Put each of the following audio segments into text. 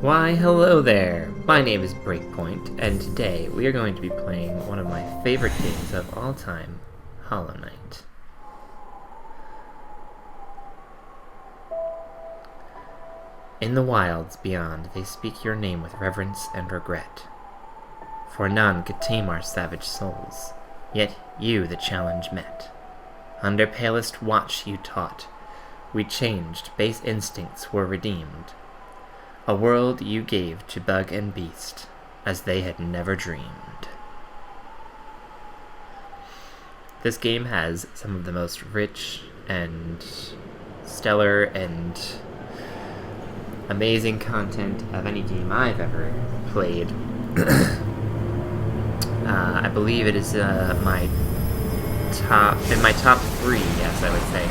Why, hello there! My name is Breakpoint, and today we are going to be playing one of my favorite games of all time, Hollow Knight. In the wilds beyond, they speak your name with reverence and regret. For none could tame our savage souls, yet you the challenge met. Under palest watch you taught, we changed, base instincts were redeemed. A world you gave to bug and beast, as they had never dreamed. This game has some of the most rich and stellar and amazing content of any game I've ever played. I believe it is in my top 3, yes, I would say.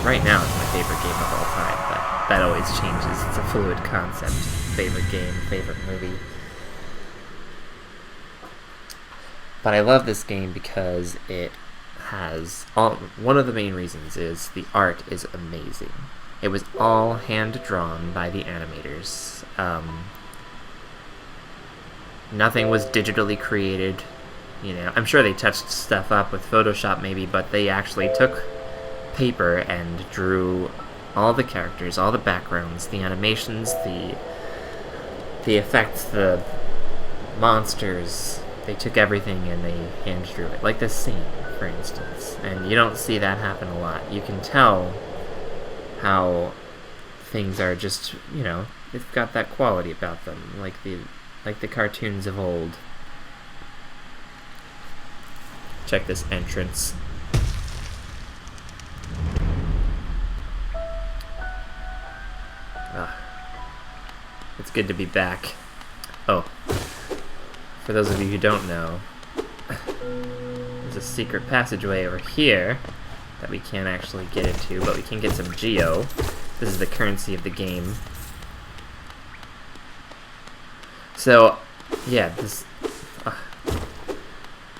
Right now it's my favorite game of all time, but that always changes. It's a fluid concept. Favorite game, favorite movie. But I love this game because it has one of the main reasons is the art is amazing. It was all hand drawn by the animators. Nothing was digitally created. You know, I'm sure they touched stuff up with Photoshop maybe, but they actually took paper and drew all the characters, all the backgrounds, the animations, the effects, the monsters. They took everything and they hand drew it. Like this scene, for instance. And you don't see that happen a lot. You can tell how things are just, you know, they've got that quality about them, like the cartoons of old. Check this entrance. It's good to be back. Oh, for those of you who don't know, there's a secret passageway over here that we can't actually get into, but we can get some geo. This is the currency of the game. So, yeah,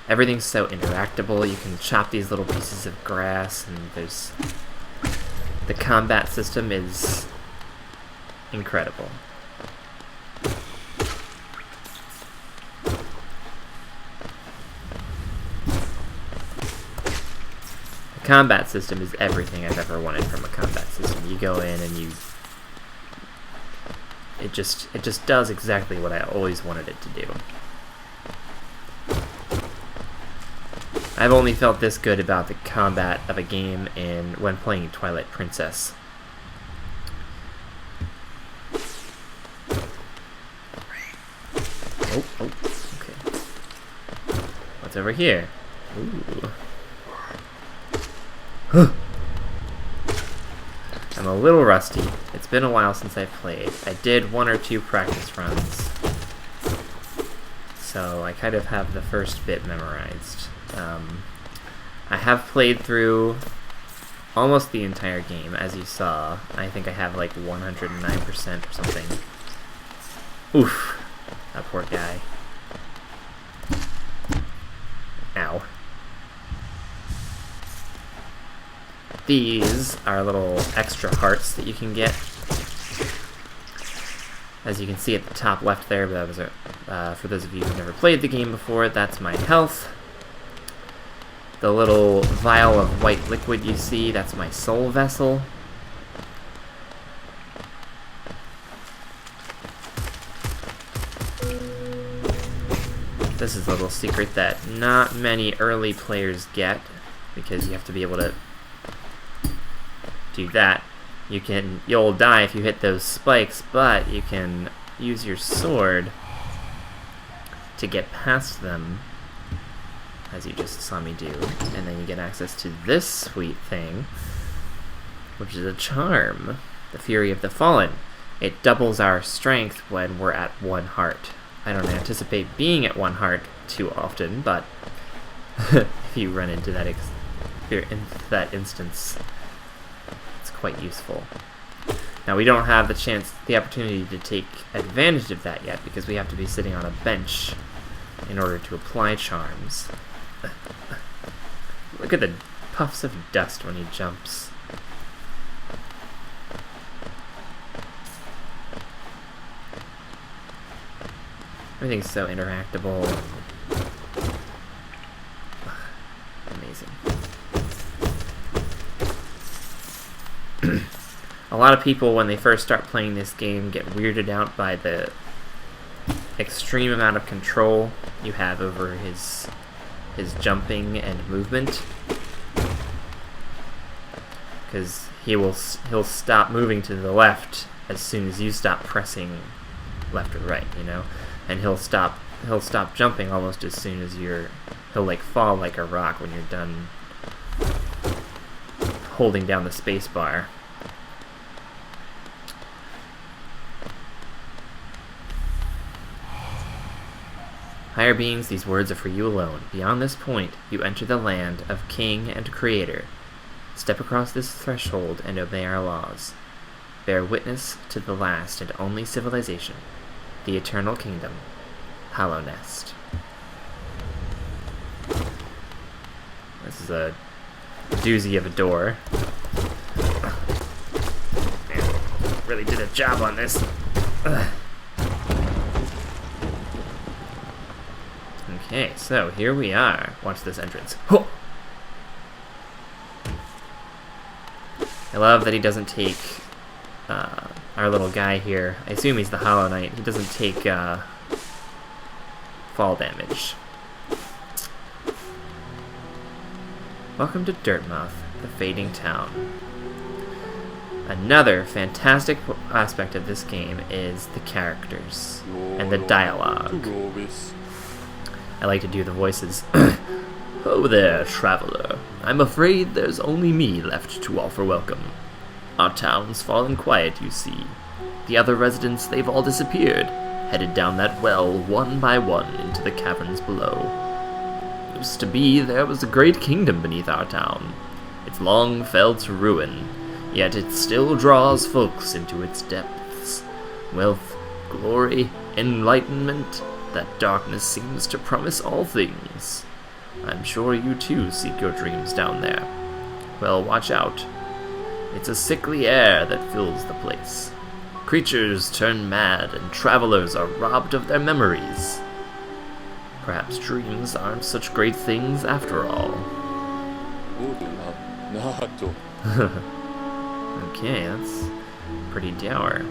everything's so interactable. You can chop these little pieces of grass, and the combat system is incredible. The combat system is everything I've ever wanted from a combat system. You go in and it just does exactly what I always wanted it to do. I've only felt this good about the combat of a game when playing Twilight Princess. Oh, okay. What's over here? Ooh. I'm a little rusty. It's been a while since I've played. I did 1 or 2 practice runs, so I kind of have the first bit memorized. I have played through almost the entire game, as you saw. I think I have like 109% or something. Oof. That poor guy. Ow. These are little extra hearts that you can get. As you can see at the top left there, that was for those of you who've never played the game before, that's my health. The little vial of white liquid you see, that's my soul vessel. This is a little secret that not many early players get, because you have to be able to do that. You'll die if you hit those spikes, but you can use your sword to get past them, as you just saw me do, and then you get access to this sweet thing, which is a charm, the Fury of the Fallen. It doubles our strength when we're at 1 heart. I don't anticipate being at 1 heart too often, but if you run into that instance, it's quite useful. Now, we don't have the opportunity to take advantage of that yet, because we have to be sitting on a bench in order to apply charms. Look at the puffs of dust when he jumps. Everything's so interactable. Amazing. A lot of people, when they first start playing this game, get weirded out by the extreme amount of control you have over his jumping and movement, because he'll stop moving to the left as soon as you stop pressing left or right, you know, and he'll stop jumping almost as soon as he'll like fall like a rock when you're done holding down the space bar. Higher beings, these words are for you alone. Beyond this point, you enter the land of King and Creator. Step across this threshold and obey our laws. Bear witness to the last and only civilization, the Eternal Kingdom, Hollow Nest. This is a doozy of a door. Man, really did a job on this. Ugh. Okay, so here we are. Watch this entrance. Ho! I love that he doesn't take our little guy here. I assume he's the Hollow Knight. He doesn't take fall damage. Welcome to DIRTMOUTH, the fading town. Another fantastic aspect of this game is the characters and the dialogue. I like to do the voices. Oh there, traveler. I'm afraid there's only me left to offer welcome. Our town's fallen quiet, you see. The other residents, they've all disappeared, headed down that well one by one into the caverns below. Used to be there was a great kingdom beneath our town. It's long fell to ruin, yet it still draws folks into its depths. Wealth, glory, enlightenment, that darkness seems to promise all things. I'm sure you too seek your dreams down there. Well, watch out. It's a sickly air that fills the place. Creatures turn mad and travelers are robbed of their memories. Perhaps dreams aren't such great things after all. Okay, that's pretty dour.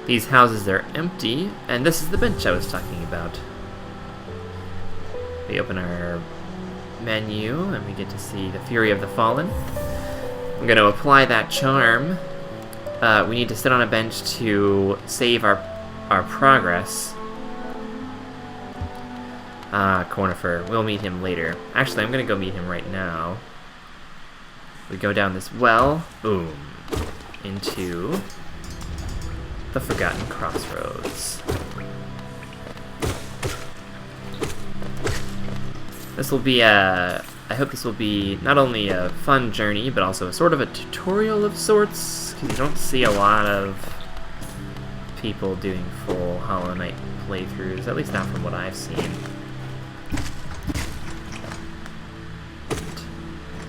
These houses are empty, and this is the bench I was talking about. We open our menu, and we get to see the Fury of the Fallen. I'm going to apply that charm. We need to sit on a bench to save our progress. Cornifer. We'll meet him later. Actually, I'm going to go meet him right now. We go down this well. Boom. Into the Forgotten Crossroads. This will be I hope this will be not only a fun journey, but also a sort of a tutorial of sorts, because you don't see a lot of people doing full Hollow Knight playthroughs, at least not from what I've seen.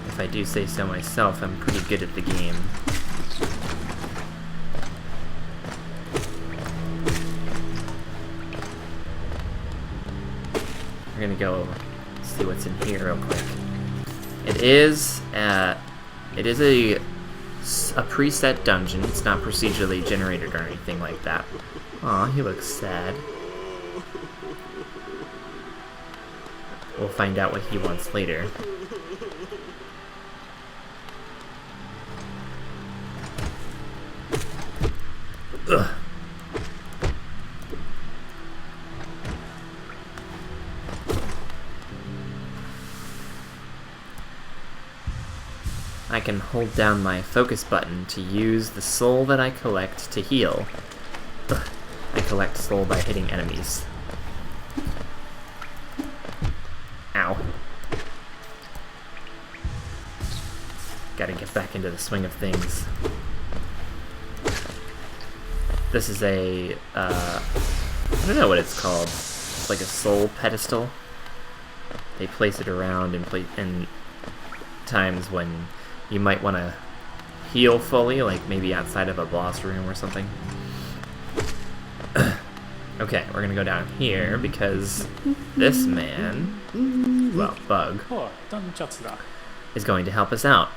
If I do say so myself, I'm pretty good at the game. We're gonna go see what's in here real quick. It is a preset dungeon. It's not procedurally generated or anything like that. Aw, he looks sad. We'll find out what he wants later. Ugh. I can hold down my focus button to use the soul that I collect to heal. Ugh. I collect soul by hitting enemies. Ow. Gotta get back into the swing of things. This is a, I don't know what it's called. It's like a soul pedestal. They place it around in times when you might want to heal fully, like maybe outside of a boss room or something. Okay, we're gonna go down here because this man, well, Bug, is going to help us out.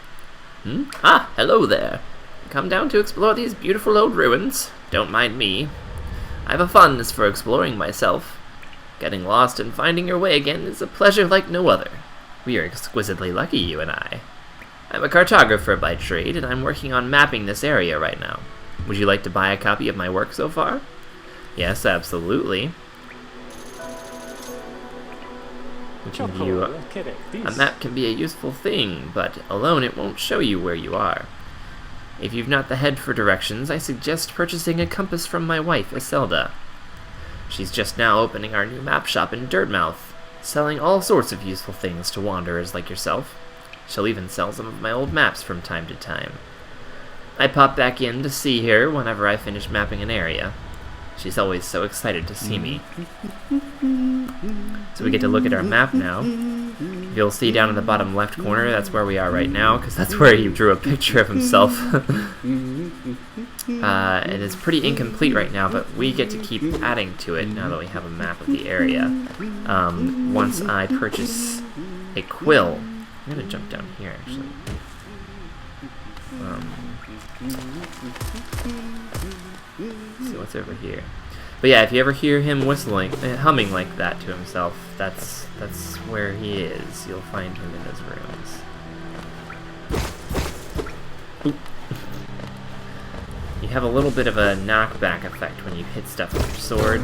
Ah, hello there. Come down to explore these beautiful old ruins. Don't mind me. I have a fondness for exploring myself. Getting lost and finding your way again is a pleasure like no other. We are exquisitely lucky, you and I. I'm a cartographer by trade, and I'm working on mapping this area right now. Would you like to buy a copy of my work so far? Yes, absolutely. A map can be a useful thing, but alone it won't show you where you are. If you've not the head for directions, I suggest purchasing a compass from my wife, Iselda. She's just now opening our new map shop in Dirtmouth, selling all sorts of useful things to wanderers like yourself. She'll even sell some of my old maps from time to time. I pop back in to see her whenever I finish mapping an area. She's always so excited to see me. So we get to look at our map now. You'll see down in the bottom left corner, that's where we are right now, because that's where he drew a picture of himself. It is pretty incomplete right now, but we get to keep adding to it now that we have a map of the area. Once I purchase a quill, I'm going to jump down here actually. See what's over here. But yeah, if you ever hear him whistling, humming like that to himself, that's where he is. You'll find him in those rooms. Oop. You have a little bit of a knockback effect when you hit stuff with your sword.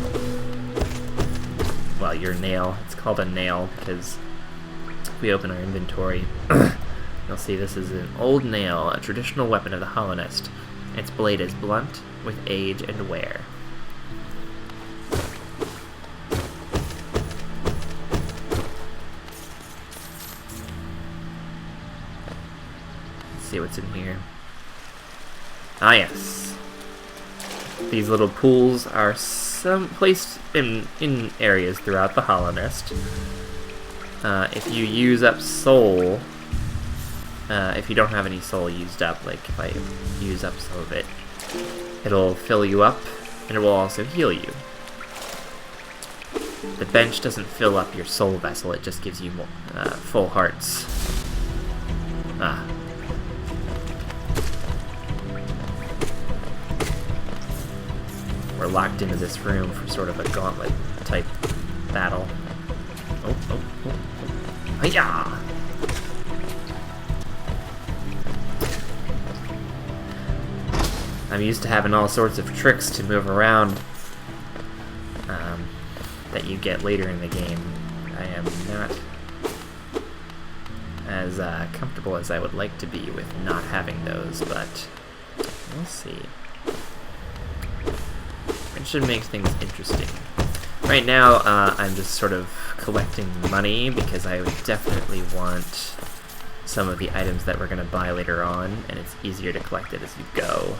Well, your nail. It's called a nail because if we open our inventory, you'll see this is an old nail, a traditional weapon of the Hollow Nest. Its blade is blunt, with age and wear. Let's see what's in here. Ah, yes. These little pools are placed in areas throughout the Hollow Nest. If you use up soul, if you don't have any soul used up, like if I use up some of it, it'll fill you up, and it will also heal you. The bench doesn't fill up your soul vessel, it just gives you more, full hearts. Ah. We're locked into this room for sort of a gauntlet type battle. Oh, oh, oh, oh. Hi-ya! I'm used to having all sorts of tricks to move around that you get later in the game. I am not as comfortable as I would like to be with not having those, but we'll see. It should make things interesting. Right now, I'm just sort of collecting money because I would definitely want some of the items that we're going to buy later on, and it's easier to collect it as you go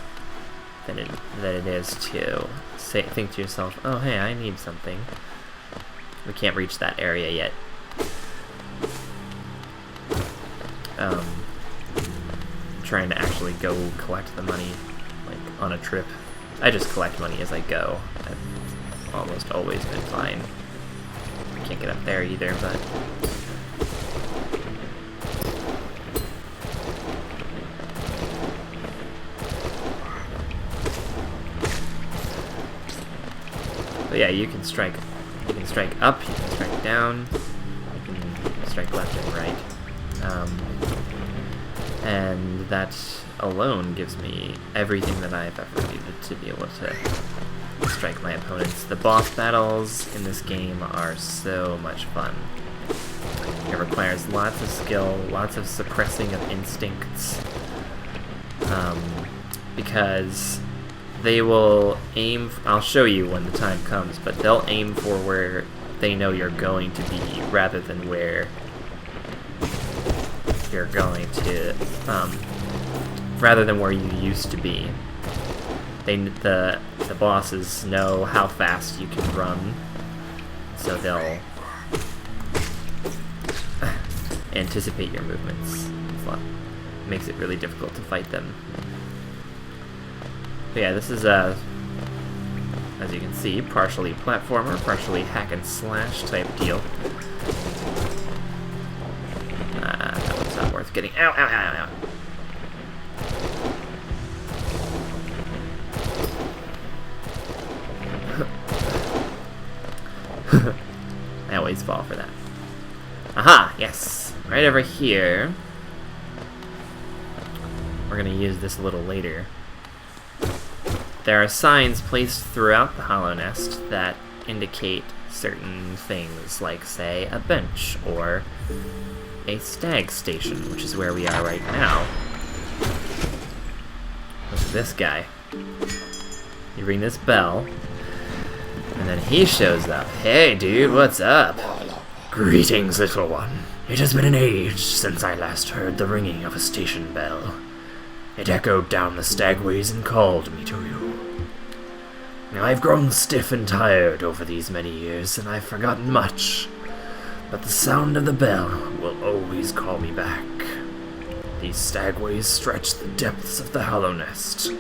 than it is to think to yourself, oh hey, I need something. We can't reach that area yet. Trying to actually go collect the money, like, on a trip. I just collect money as I go. I've almost always been fine. I can't get up there either, but... But yeah, you can strike up, you can strike down, you can strike left and right. And that alone gives me everything that I've ever needed to be able to strike my opponents. The boss battles in this game are so much fun. It requires lots of skill, lots of suppressing of instincts, because they will aim, I'll show you when the time comes, but they'll aim for where they know you're going to be rather than where you're going to, rather than where you used to be. The bosses know how fast you can run, so they'll anticipate your movements. makes it really difficult to fight them. But yeah, this is as you can see, partially platformer, partially hack and slash type deal. That one's not worth getting. Ow, ow, ow, ow. I always fall for that. Aha, yes. Right over here. We're gonna use this a little later. There are signs placed throughout the Hollow Nest that indicate certain things, like, say, a bench or a stag station, which is where we are right now. Look at this guy. You ring this bell, and then he shows up. Hey, dude, what's up? Greetings, little one. It has been an age since I last heard the ringing of a station bell. It echoed down the stagways and called me to you. Now, I've grown stiff and tired over these many years, and I've forgotten much. But the sound of the bell will always call me back. These stagways stretch the depths of the Hollow Nest.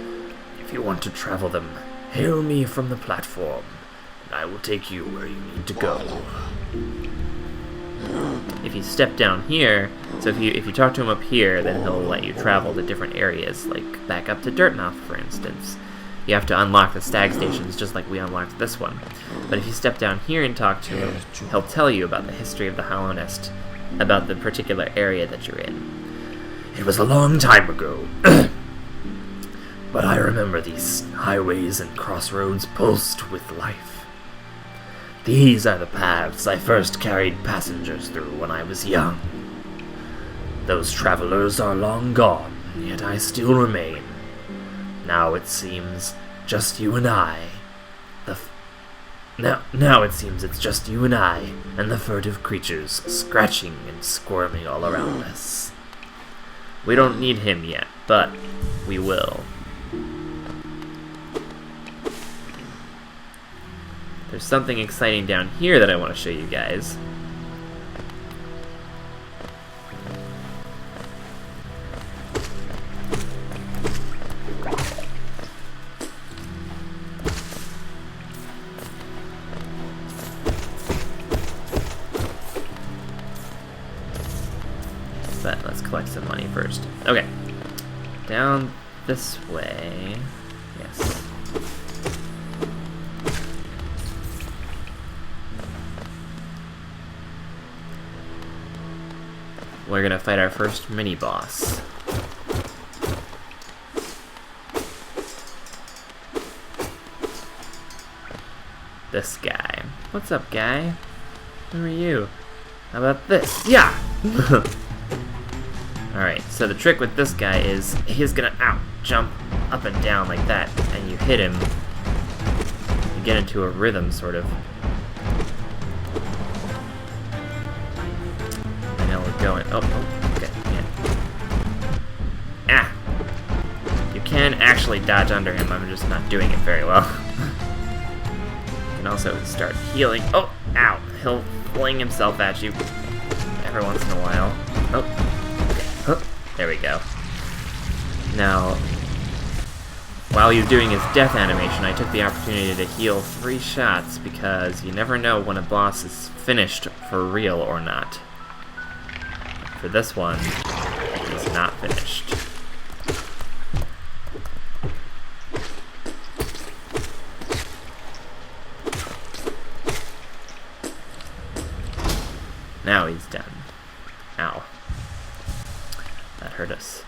If you want to travel them, hail me from the platform, and I will take you where you need to go. If you step down here, so if you talk to him up here, then he'll let you travel to different areas, like back up to DIRTMOUTH, for instance. You have to unlock the stag stations just like we unlocked this one. But if you step down here and talk to him, he'll tell you about the history of the Hollow Nest, about the particular area that you're in. It was a long time ago, but I remember these highways and crossroads pulsed with life. These are the paths I first carried passengers through when I was young. Those travelers are long gone, yet I still remain. Now it seems just you and I. Now it seems it's just you and I, and the furtive creatures scratching and squirming all around us. We don't need him yet, but we will. There's something exciting down here that I want to show you guys. But let's collect some money first. Okay. Down this way. Yes. We're gonna fight our first mini-boss. This guy. What's up, guy? Who are you? How about this? Yeah! Alright, so the trick with this guy is he's gonna jump up and down like that, and you hit him. You get into a rhythm, sort of. I know we're going. Oh, okay, yeah. You can actually dodge under him, I'm just not doing it very well. You can also start healing. Oh, ow! He'll fling himself at you every once in a while. Oh. There we go. Now, while you're doing his death animation, I took the opportunity to heal 3 shots because you never know when a boss is finished for real or not. For this one, he's not finished. Now he's done. Ow. That hurt us.